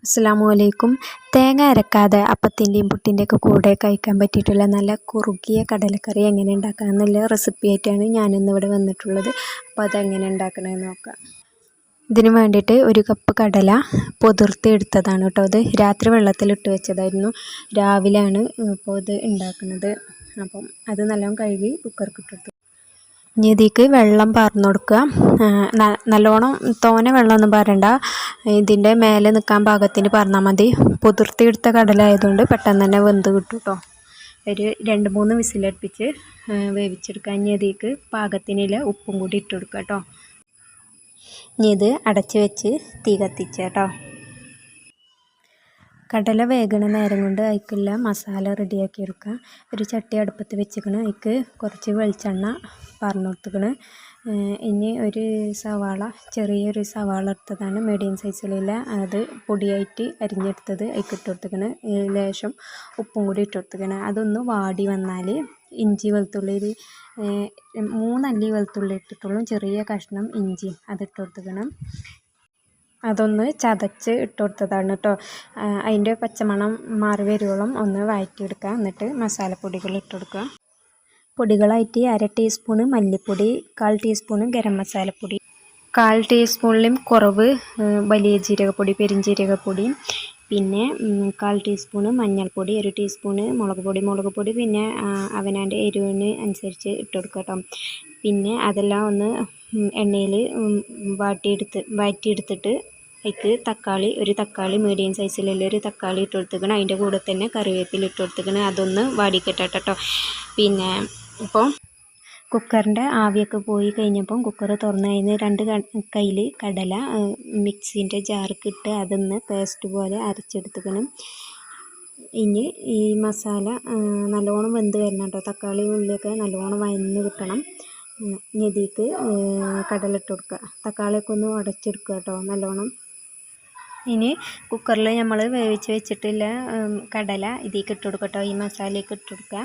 അസ്സലാമു തേങ്ങ അരക്കാതെ അപ്പത്തിൻ്റെയും പുട്ടിൻ്റെയൊക്കെ കൂടെ കഴിക്കാൻ പറ്റിയിട്ടുള്ള നല്ല കുറുകിയ കടലക്കറി എങ്ങനെ ഉണ്ടാക്കുക എന്നുള്ള റെസിപ്പി ആയിട്ടാണ് ഞാനിന്നിവിടെ വന്നിട്ടുള്ളത്. അപ്പോൾ അതെങ്ങനെ ഉണ്ടാക്കണമെന്ന് നോക്കാം. ഇതിന് വേണ്ടിയിട്ട് 1 കപ്പ് കടല പൊതിർത്തി എടുത്തതാണ് കേട്ടോ. അത് രാത്രി വെള്ളത്തിലിട്ട് വെച്ചതായിരുന്നു. രാവിലെയാണ് ഇപ്പോൾ ഇത് ഉണ്ടാക്കുന്നത്. അപ്പം അത് നല്ലോണം കഴുകി കുക്കർക്ക് ഇട്ടിട്ടു. ഇനി ഇതിലേക്ക് വെള്ളം പാർന്നു കൊടുക്കുക. നല്ലോണം തോനെ വെള്ളമൊന്നും പാരണ്ട. ഇതിൻ്റെ മേലെ നിൽക്കാൻ പാകത്തിന് പാർന്നാൽ മതി. പൊതിർത്തിയെടുത്ത കടലായതുകൊണ്ട് പെട്ടെന്ന് തന്നെ വെന്ത് കിട്ടും കേട്ടോ. ഒരു 2-3 വിസിലടുപ്പിച്ച് വേവിച്ചെടുക്കുക. ഇനി ഇതിലേക്ക് പാകത്തിനുള്ള ഉപ്പും കൂടി ഇട്ട് കൊടുക്കുക കേട്ടോ. ഇനി ഇത് അടച്ച് വെച്ച് തീ കത്തിച്ച കേട്ടോ. കടല വേഗണ നേരം കൊണ്ട് അതിക്കുള്ള മസാല റെഡിയാക്കി എടുക്കുക. ഒരു ചട്ടി അടുപ്പത്ത് വെച്ചിക്കണ്. അതിക്ക് കുറച്ച് വെളിച്ചെണ്ണ പാർന്നു കൊടുത്തിക്കണ്. ഇനി ഒരു സവാള, ചെറിയൊരു സവാള എടുത്തതാണ്, മീഡിയം സൈസിലുള്ള, അത് പൊടിയായിട്ട് അരിഞ്ഞെടുത്തത് അതിക്ക് ഇട്ട് കൊടുത്തിക്കണ്. ലേശം ഉപ്പും കൂടി ഇട്ട് കൊടുത്തിക്കണ്. അതൊന്ന് വാടി വന്നാൽ ഇഞ്ചി വെളുത്തുള്ളി 3 അല്ലി വെളുത്തുള്ളി ഇട്ടിട്ടുള്ളൂ. ചെറിയ കഷ്ണം ഇഞ്ചിയും അതിട്ട് കൊടുത്തിക്കണം. അതൊന്ന് ചതച്ച് ഇട്ട് കൊടുത്തതാണ് കേട്ടോ. അതിൻ്റെ പച്ചമണം മാറി വരുവോളം ഒന്ന് വഴറ്റിയെടുക്കുക. എന്നിട്ട് മസാലപ്പൊടികൾ ഇട്ട് കൊടുക്കുക. പൊടികളായിട്ട് 1/2 ടീസ്പൂണ് മല്ലിപ്പൊടി, 1/4 ടീസ്പൂണ് ഗരം മസാലപ്പൊടി, 1/4 ടീസ്പൂണിലും കുറവ് വലിയ ജീരകപ്പൊടി, പെരുംജീരകപ്പൊടി, പിന്നെ 1/4 ടീസ്പൂണ് മഞ്ഞൾപ്പൊടി, 1 ടീസ്പൂണ് മുളക് പൊടി പിന്നെ അവനവൻ്റെ എരിവിന് അനുസരിച്ച് ഇട്ട് കൊടുക്കുക കേട്ടോ. പിന്നെ അതെല്ലാം ഒന്ന് എണ്ണയിൽ വഴറ്റിയെടുത്തിട്ട് അതിക്ക് ഒരു തക്കാളി മീഡിയം സൈസിലുള്ള ഒരു തക്കാളി ഇട്ട് കൊടുത്തിക്കണം. അതിൻ്റെ കൂടെ തന്നെ കറിവേപ്പില ഇട്ട് കൊടുത്തിക്കണം. അതൊന്ന് വാടിക്കിട്ടട്ടെ കേട്ടോ. പിന്നെ ഇപ്പോൾ കുക്കറിൻ്റെ ആവിയൊക്കെ പോയി കഴിഞ്ഞപ്പം കുക്കർ തുറന്ന് കഴിഞ്ഞ് 2 കയ്യിൽ കടല മിക്സിൻ്റെ ജാർക്ക് ഇട്ട് അതൊന്ന് പേസ്റ്റ് പോലെ അരച്ചെടുത്തിക്കണം. ഇനി ഈ മസാല നല്ലോണം വെന്ത് വരണം കേട്ടോ. തക്കാളി ഉള്ളിയൊക്കെ നല്ലോണം വഴന്ന് കിട്ടണം. ഇനി ഇതിലേക്ക് കടല ഇട്ട് കൊടുക്കുക. തക്കാളിയൊക്കെ ഒന്ന് ഉടച്ചെടുക്കുക കേട്ടോ നല്ലോണം. ഇനി കുക്കറിൽ നമ്മൾ വേവിച്ച് വെച്ചിട്ടുള്ള കടല ഇതിലേക്ക് ഇട്ട് കൊടുക്കുക കേട്ടോ. ഈ മസാലയൊക്കെ ഇട്ട് കൊടുക്കുക.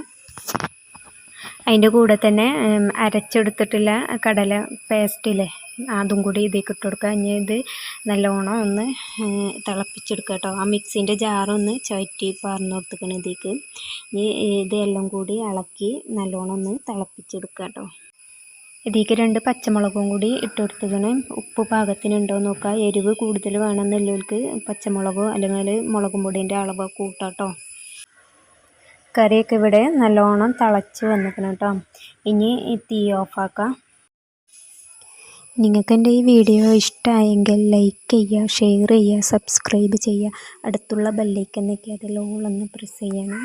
അതിൻ്റെ കൂടെ തന്നെ അരച്ചെടുത്തിട്ടുള്ള കടല പേസ്റ്റില്ലേ അതും കൂടി ഇതിലേക്ക് ഇട്ട് കൊടുക്കുക. ഇനി ഇത് നല്ലോണം ഒന്ന് തിളപ്പിച്ചെടുക്കുക കേട്ടോ. ആ മിക്സിൻ്റെ ജാറൊന്ന് ചുവറ്റി പാർന്ന് കൊടുത്തിക്കണം ഇതിലേക്ക്. ഇനി ഇതെല്ലാം കൂടി ഇളക്കി നല്ലോണം ഒന്ന് തിളപ്പിച്ചെടുക്കുക കേട്ടോ. ഇതിലേക്ക് 2 പച്ചമുളകും കൂടി ഇട്ട് കൊടുത്തിക്കണം. ഉപ്പ് പാകത്തിനുണ്ടോ നോക്കുക. എരിവ് കൂടുതൽ വേണമെന്നുള്ളവർക്ക് പച്ചമുളകോ അല്ലെങ്കിൽ മുളകും പൊടീൻ്റെ അളവ് കൂട്ടാം കേട്ടോ. കറിയൊക്കെ ഇവിടെ നല്ലോണം തിളച്ച് വന്നിക്കണം കേട്ടോ. ഇനി തീ ഓഫാക്കാം. നിങ്ങൾക്ക് എൻ്റെ ഈ വീഡിയോ ഇഷ്ടമായെങ്കിൽ ലൈക്ക് ചെയ്യുക, ഷെയർ ചെയ്യുക, സബ്സ്ക്രൈബ് ചെയ്യുക. അടുത്തുള്ള ബെല്ലൈക്കൻ ഞെക്കി അതിൽ ഓൾ ഒന്ന് പ്രസ് ചെയ്യണം.